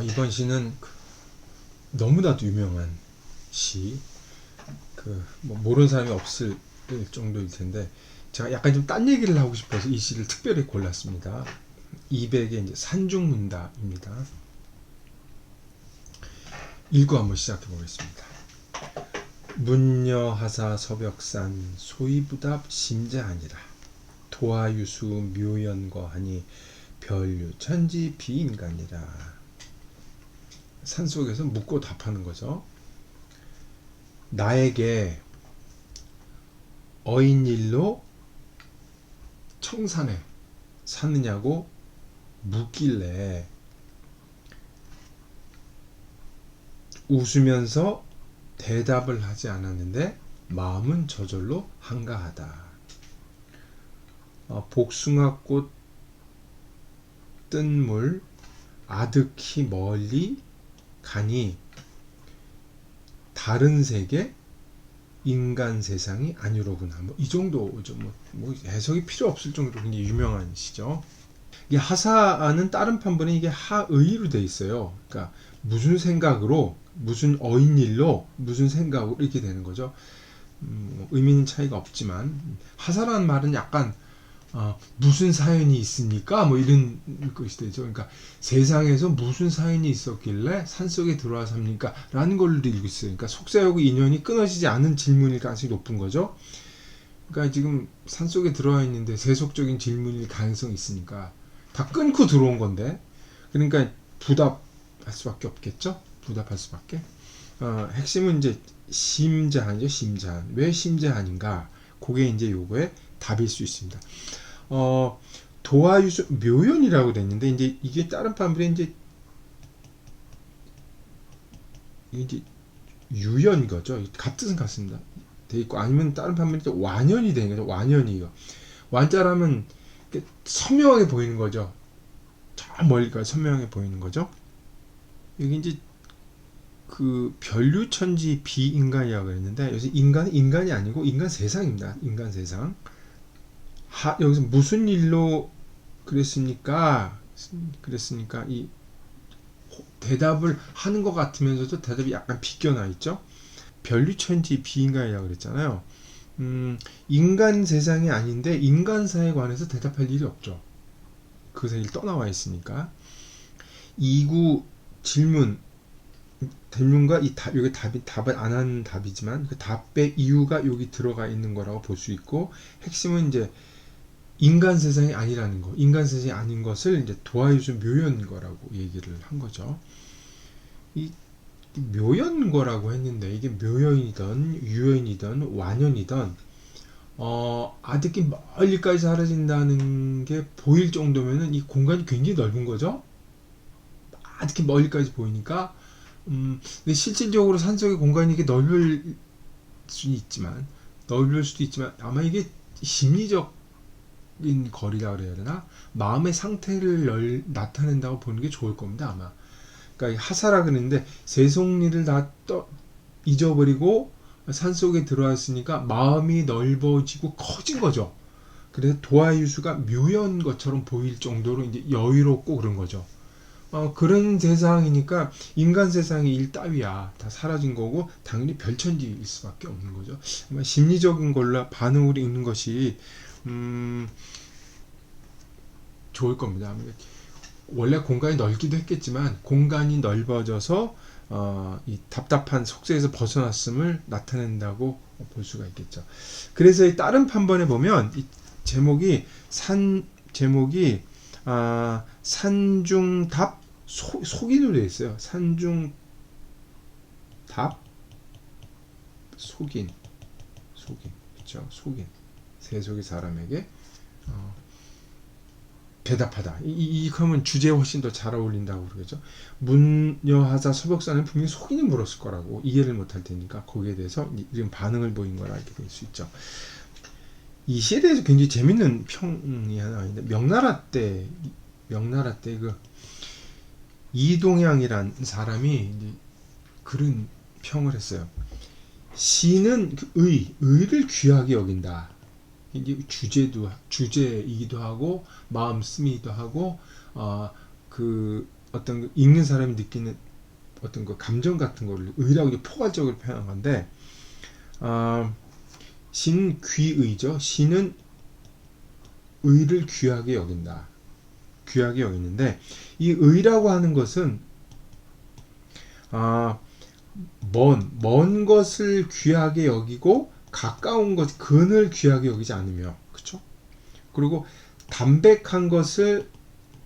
이번 시는 너무나도 유명한 시, 뭐 모르는 사람이 없을 정도일 텐데, 제가 약간 좀 딴 얘기를 하고 싶어서 이 시를 특별히 골랐습니다. 이백의 이제 산중문답입니다. 읽고 한번 시작해 보겠습니다. 문여하사 서벽산 소이부답 심자하니라. 도하유수 묘연거하니 별유 천지 비인간이라. 산속에서 묻고 답하는 거죠. 나에게 어인일로 청산에 사느냐고 묻길래 웃으면서 대답을 하지 않았는데 마음은 저절로 한가하다. 복숭아꽃 뜬 물 아득히 멀리 가니 다른 세계 인간 세상이 아니로구나. 이 정도죠. 뭐 해석이 필요 없을 정도로 굉장히 유명한 시죠. 이게 하사는 다른 판본에 이게 하의로 돼 있어요. 그러니까 무슨 생각으로, 무슨 어인일로, 무슨 생각으로 이렇게 되는 거죠. 의미는 차이가 없지만 하사라는 말은 약간 무슨 사연이 있습니까? 뭐 이런 것이 되죠. 그러니까 세상에서 무슨 사연이 있었길래 산속에 들어와 삽니까? 라는 걸로 읽고 있어요. 그러니까 속세하고 인연이 끊어지지 않은 질문일 가능성이 높은 거죠. 그러니까 지금 산속에 들어와 있는데 세속적인 질문일 가능성이 있으니까 다 끊고 들어온 건데, 그러니까 부답할 수밖에 없겠죠. 부답할 수밖에. 핵심은 이제 심자한이죠. 심자한. 왜 심자한인가? 그게 이제 요거의 답일 수 있습니다. 도하유수 묘연이라고 돼 있는데, 이제 이게 다른 판본에 이제 유연 거죠. 같은 같습니다. 돼 있고, 아니면 다른 판본에 완연이 되는 거죠. 완연이 이거. 완자라면 선명하게 보이는 거죠. 저 멀리까지 선명하게 보이는 거죠. 여기 이제 별유천지 비인간이라고 했는데, 여기서 인간은 인간이 아니고 인간 세상입니다. 인간 세상. 여기서 무슨 일로 그랬습니까? 이 대답을 하는 것 같으면서도 대답이 약간 비껴나 있죠. 별유천지 비인간이라고 그랬잖아요. 인간 세상이 아닌데 인간사에 관해서 대답할 일이 없죠. 그 사이를 떠나와 있으니까. 2구 질문과 이 답, 여기 답을 안 한 답이지만 그 답의 이유가 여기 들어가 있는 거라고 볼 수 있고, 핵심은 이제 인간 세상이 아니라는 거, 인간 세상이 아닌 것을 이제 도하유수 묘연거라고 얘기를 한 거죠. 이 묘연거라고 했는데 이게 묘연이든 유연이든 완연이든 아득히 멀리까지 사라진다는 게 보일 정도면은 이 공간이 굉장히 넓은 거죠. 아득히 멀리까지 보이니까. 근데 실질적으로 산속의 공간이 이게 넓을 수도 있지만 아마 이게 심리적 거리라 그래야 되나? 마음의 상태를 나타낸다고 보는 게 좋을 겁니다, 아마. 그러니까 하사라 그랬는데 세속일을 다 잊어버리고 산속에 들어왔으니까 마음이 넓어지고 커진 거죠. 그래서 도하유수가 묘연 것처럼 보일 정도로 이제 여유롭고 그런 거죠. 그런 세상이니까 인간 세상이 일 따위야 다 사라진 거고 당연히 별천지일 수밖에 없는 거죠. 아마 심리적인 걸로 반응으로 읽는 것이 좋을 겁니다. 원래 공간이 넓기도 했겠지만 공간이 넓어져서 이 답답한 속세에서 벗어났음을 나타낸다고 볼 수가 있겠죠. 그래서 이 다른 판본에 보면 이 제목이 산중답 속인으로 되어 있어요. 산중답 속인 그렇죠. 속인 세속의 사람에게 대답하다. 그러면 주제에 훨씬 더 잘 어울린다고 그러겠죠. 문여하사 서벽산은 분명히 속인이 물었을 거라고 이해를 못할 테니까 거기에 대해서 이런 반응을 보인 거라 이렇게 될 수 있죠. 이 시에 대해서 굉장히 재밌는 평이 하나 있는데, 명나라 때 이동양이란 사람이 이제 그런 평을 했어요. 시는 의를 귀하게 여긴다. 이게 주제이기도 하고 마음씀이기도 하고 어떤 그 읽는 사람이 느끼는 어떤 그 감정 같은 거를 의라고 이제 포괄적으로 표현한 건데, 신 귀의죠. 신은 의를 귀하게 여긴다. 귀하게 여기는데, 이 의라고 하는 것은 먼 것을 귀하게 여기고 가까운 것, 근을 귀하게 여기지 않으며, 그쵸? 그리고 담백한 것을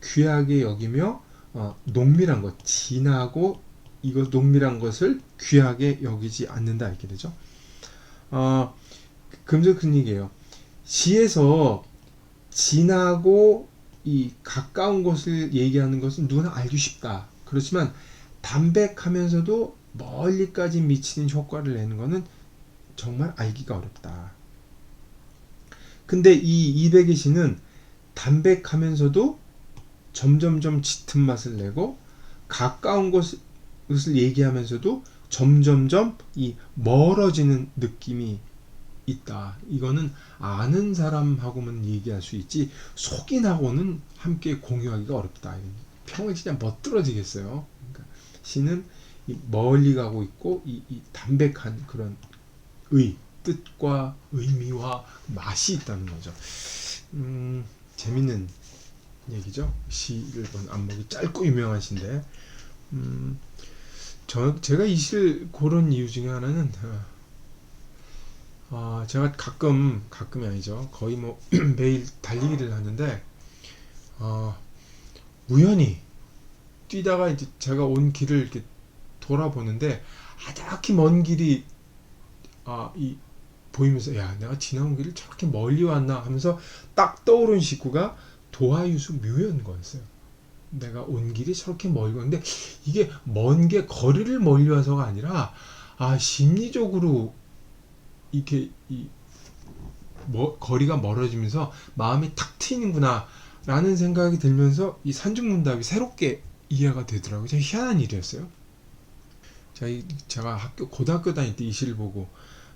귀하게 여기며, 농밀한 것, 진하고 이거 농밀한 것을 귀하게 여기지 않는다 이렇게 되죠. 금전 큰 얘기예요. 시에서 진하고 이 가까운 것을 얘기하는 것은 누구나 알기 쉽다. 그렇지만 담백하면서도 멀리까지 미치는 효과를 내는 것은 정말 알기가 어렵다. 근데 이 이백의 시는 담백하면서도 점점점 짙은 맛을 내고 가까운 것을 얘기하면서도 점점점 이 멀어지는 느낌이 있다. 이거는 아는 사람하고만 얘기할 수 있지 속인하고는 함께 공유하기가 어렵다. 평을 진짜 멋들어지겠어요. 그러니까 시는 멀리 가고 있고 이 담백한 그런 뜻과 의미와 맛이 있다는 거죠. 재밌는 얘기죠. 시를 본 안목이 짧고 유명한 시인데, 제가 이 시를 고른 이유 중에 하나는 제가 가끔이 아니죠. 거의 뭐 매일 달리기를 하는데 우연히 뛰다가 이제 제가 온 길을 이렇게 돌아보는데 아작히 먼 길이 보이면서 야 내가 지나온 길을 저렇게 멀리 왔나 하면서 딱 떠오른 식구가 도하유수 묘연 거였어요. 내가 온 길이 저렇게 멀리 왔는데 이게 먼 게 거리를 멀리 와서가 아니라 심리적으로 이렇게 거리가 멀어지면서 마음이 탁 트이는구나 라는 생각이 들면서 이 산중문답이 새롭게 이해가 되더라고요. 참 희한한 일이었어요. 제가 고등학교 다닐 때 이 시를 보고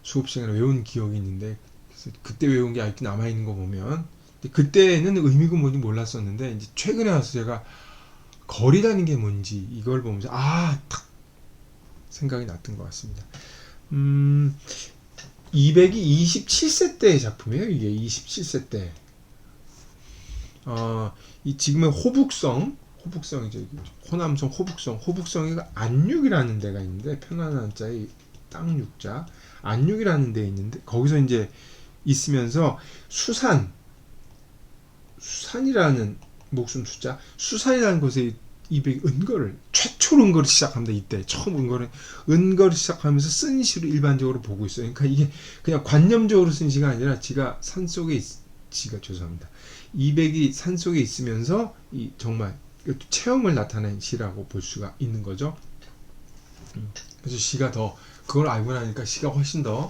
수업 시간에 외운 기억이 있는데, 그래서 그때 외운 게 아직도 남아있는 거 보면, 그때는 의미가 뭔지 몰랐었는데 이제 최근에 와서 제가 거리라는 게 뭔지 이걸 보면서 탁 생각이 났던 것 같습니다. 200이 27세 때의 작품이에요. 이게 27세 때. 이 지금의 호북성이죠. 호남성 호북성이 안육이라는 데가 있는데, 편안한 자의 땅 육자 안육이라는 데 있는데, 거기서 이제 있으면서 수산이라는 목숨 숫자 수산이라는 곳에 200 최초로 은거를 시작합니다. 이때 처음 은거를 시작하면서 쓴 시로 일반적으로 보고 있어요. 그러니까 이게 그냥 관념적으로 쓴 시가 아니라 지가 산속에 죄송합니다. 200이 산속에 있으면서 정말 체험을 나타낸 시라고 볼 수가 있는 거죠. 그래서 시가 더 그걸 알고 나니까 시가 훨씬 더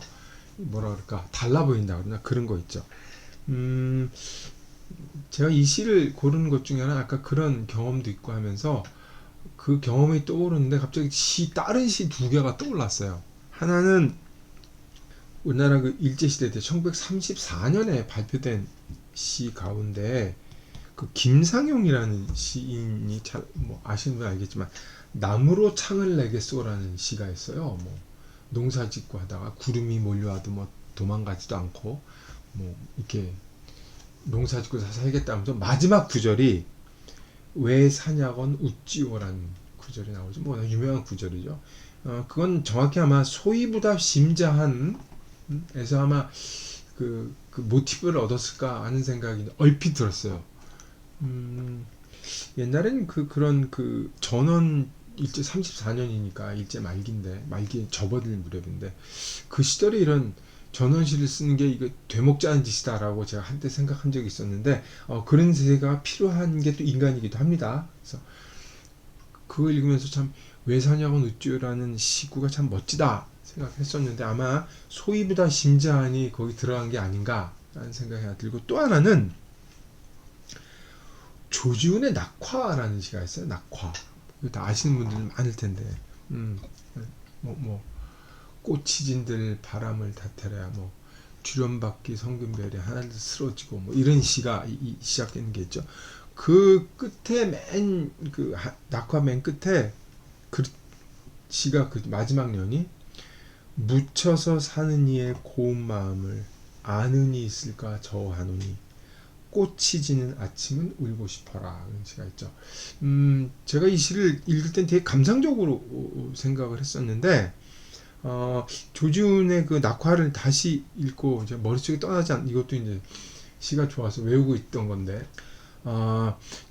달라 보인다 그러나 그런 거 있죠. 제가 이 시를 고르는 것 중에 하나 아까 그런 경험도 있고 하면서 그 경험이 떠오르는데 갑자기 다른 시 두 개가 떠올랐어요. 하나는 우리나라 그 일제시대 때 1934년에 발표된 시 가운데 그 김상용이라는 시인이 아시는 분 알겠지만 나무로 창을 내게 쏘라는 시가 있어요. 농사 짓고 하다가 구름이 몰려와도 도망가지도 않고 이렇게 농사 짓고 살겠다면서 마지막 구절이 왜 사냐건 웃지오라는 구절이 나오죠. 유명한 구절이죠. 그건 정확히 아마 소이보다 심자한 에서 아마 그 모티브를 얻었을까 하는 생각이 얼핏 들었어요. 옛날에는 그런 전원 일제 34년이니까 일제 말기에 접어들 무렵인데 그 시절에 이런 전원시를 쓰는 게 이거 되먹지 않은 짓이다라고 제가 한때 생각한 적이 있었는데 그런 세계가 필요한 게 또 인간이기도 합니다. 그래서 그걸 읽으면서 참 외사냐곤 우쭈라는 시구가 참 멋지다 생각했었는데 아마 소이보다 심자한이 거기 들어간 게 아닌가라는 생각이 하나 들고, 또 하나는 조지훈의 낙화라는 시가 있어요. 낙화. 이거 다 아시는 분들 많을 텐데 꽃이진들 바람을 다테랴 주련받기 성금별에 하늘도 쓰러지고 이런 시가 시작되는 게 있죠. 그 끝에 낙화 맨 끝에 그 시가 그 마지막 연이 묻혀서 사는 이의 고운 마음을 아는 이 있을까 저하노니 꽃이 지는 아침은 울고 싶어라. 그런 시가 있죠. 제가 이 시를 읽을 땐 되게 감상적으로 생각을 했었는데, 조지훈의 그 낙화를 다시 읽고 이제 머릿속에 떠나지 않, 이것도 이제 시가 좋아서 외우고 있던 건데,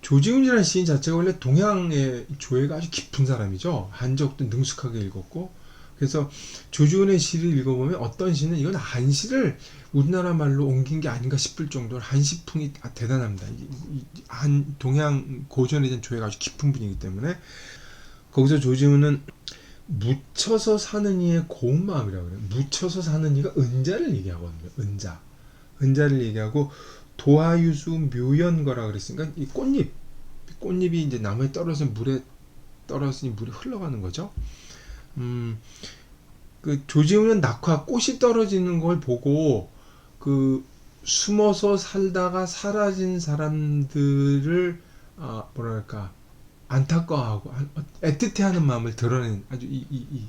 조지훈이라는 시인 자체가 원래 동양의 조예가 아주 깊은 사람이죠. 한적도 능숙하게 읽었고, 그래서 조지훈의 시를 읽어보면 어떤 시는 이건 한시를 우리나라 말로 옮긴 게 아닌가 싶을 정도로 한시풍이 대단합니다. 한 동양 고전에 대한 조예가 아주 깊은 분이기 때문에 거기서 조지훈은 묻혀서 사는 이의 고운 마음이라고 그래요. 묻혀서 사는 이가 은자를 얘기하거든요. 은자를 얘기하고 도하유수 묘연거라 그랬으니까 이 꽃잎이 이제 나무에 떨어져서 물에 흘러가는 거죠. 그 조지훈은 낙화 꽃이 떨어지는 걸 보고 그 숨어서 살다가 사라진 사람들을 뭐랄까 안타까워하고 애틋해하는 마음을 드러낸 아주 이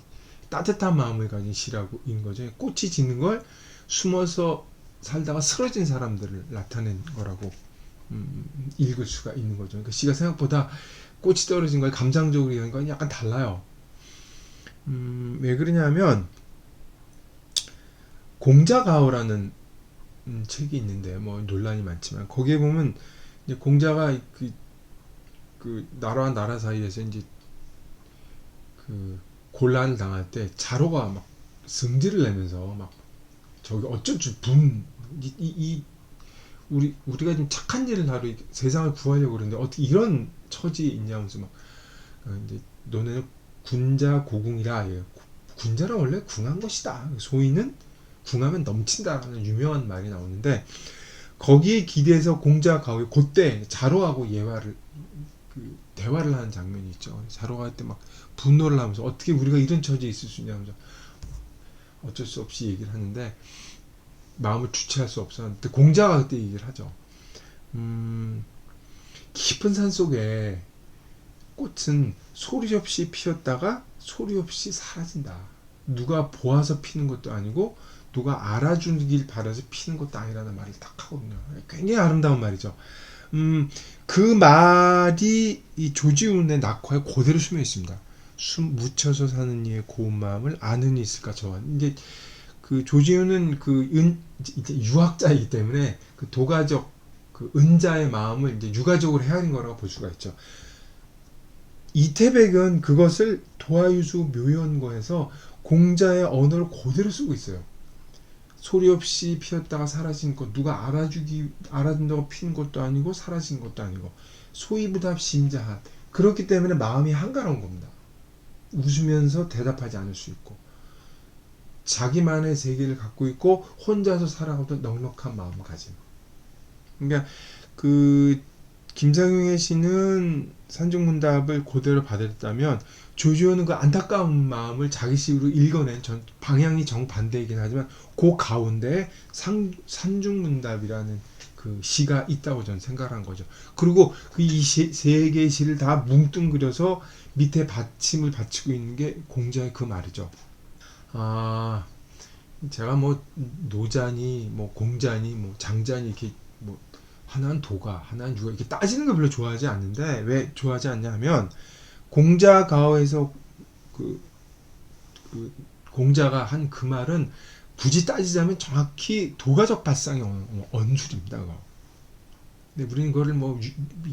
따뜻한 마음을 가진 시라고인 거죠. 꽃이 지는 걸 숨어서 살다가 쓰러진 사람들을 나타낸 거라고 읽을 수가 있는 거죠. 그러니까 시가 생각보다 꽃이 떨어진 걸 감상적으로 이런 건 약간 달라요. 왜 그러냐면 공자가오라는 책이 있는데 뭐 논란이 많지만 거기에 보면 이제 공자가 그 나라와 나라 사이에서 이제 그 곤란을 당할 때 자로가 막 승질을 내면서 막 저기 어쩔 줄 우리가 좀 착한 일을 하러 세상을 구하려고 그러는데 어떻게 이런 처지에 있냐면서 막 이제 너네는 군자 고궁이라. 군자는 원래 궁한 것이다. 소인은 궁하면 넘친다라는 유명한 말이 나오는데 거기에 기대서 공자가오의 그때 자로하고 대화를 하는 장면이 있죠. 자로가 할 때 막 분노를 하면서 어떻게 우리가 이런 처지에 있을 수 있냐면서 어쩔 수 없이 얘기를 하는데 마음을 주체할 수 없어. 근데 공자가 그때 얘기를 하죠. 깊은 산 속에 꽃은 소리 없이 피었다가 소리 없이 사라진다. 누가 보아서 피는 것도 아니고 누가 알아주길 바라서 피는 것도 아니라는 말을 딱 하거든요. 굉장히 아름다운 말이죠. 그 말이 이 조지훈의 낙화에 그대로 숨어 있습니다. 묻혀서 사는 이의 고운 마음을 아는 이 있을까 저와. 이제 그 조지훈은 이제 유학자이기 때문에 그 도가적 그 은자의 마음을 이제 유가적으로 헤아린 거라고 볼 수가 있죠. 이태백은 그것을 도하유수 묘연거에서 공자의 언어를 그대로 쓰고 있어요. 소리 없이 피었다가 사라진 것, 누가 알아준다고 피는 것도 아니고 사라진 것도 아니고 소이부답 심자한. 그렇기 때문에 마음이 한가로운 겁니다. 웃으면서 대답하지 않을 수 있고 자기만의 세계를 갖고 있고 혼자서 살아가도 넉넉한 마음을 가진. 그러니까 그 김상용의 시는 산중문답을 그대로 받았다면 조지훈은 그 안타까운 마음을 자기 시로 읽어낸 방향이 정반대이긴 하지만 그 가운데 산중문답이라는 그 시가 있다고 저는 생각한 거죠. 그리고 그 이 세 개의 시를 다 뭉뚱그려서 밑에 받침을 받치고 있는 게 공자의 그 말이죠. 제가 뭐 노자니 뭐 공자니 뭐 장자니 이렇게 뭐 하나는 도가 하나는 유가 이렇게 따지는 걸 별로 좋아하지 않는데 왜 좋아하지 않냐면 공자가오에서 그 공자가 한 그 말은 굳이 따지자면 정확히 도가적 발상의 언술입니다. 근데 우리는 그거를 뭐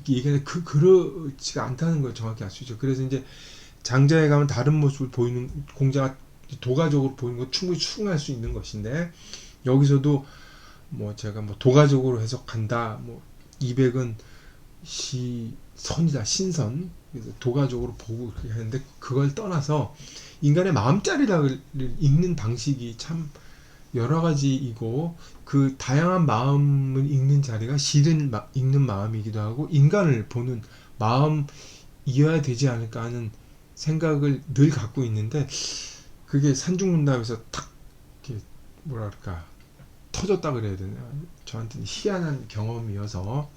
얘기하는데 그렇지가 않다는 걸 정확히 알 수 있죠. 그래서 이제 장자에 가면 다른 모습을 보이는 공자가 도가적으로 보이는 거 충분히 추궁할 수 있는 것인데 여기서도 뭐 제가 뭐 도가적으로 해석한다. 뭐 이백은 선이다. 신선. 그래서 도가적으로 보고 그렇게 하는데 그걸 떠나서 인간의 마음자리를 읽는 방식이 참 여러 가지이고 그 다양한 마음을 읽는 자리가 시를 읽는 마음이기도 하고 인간을 보는 마음이어야 되지 않을까 하는 생각을 늘 갖고 있는데 그게 산중문답에서 탁 이렇게 뭐랄까 터졌다 그래야 되나 저한테는 희한한 경험이어서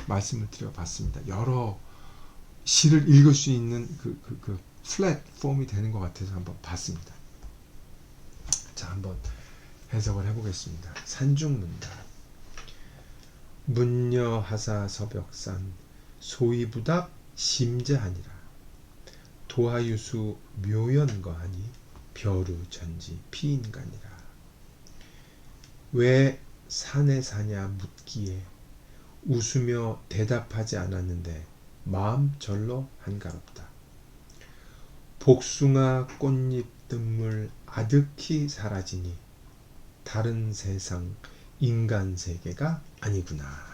말씀을 드려봤습니다. 여러 시를 읽을 수 있는 그 플랫폼이 되는 것 같아서 한번 봤습니다. 자, 한번 해석을 해보겠습니다. 산중문답. 문여하사 서벽산 소위부답 심재하니라. 도하유수 묘연거하니 벼루전지 피인간이라. 왜 산에 사냐 묻기에 웃으며 대답하지 않았는데 마음 절로 한가롭다. 복숭아 꽃잎 뜬물 아득히 사라지니 다른 세상 인간 세계가 아니구나.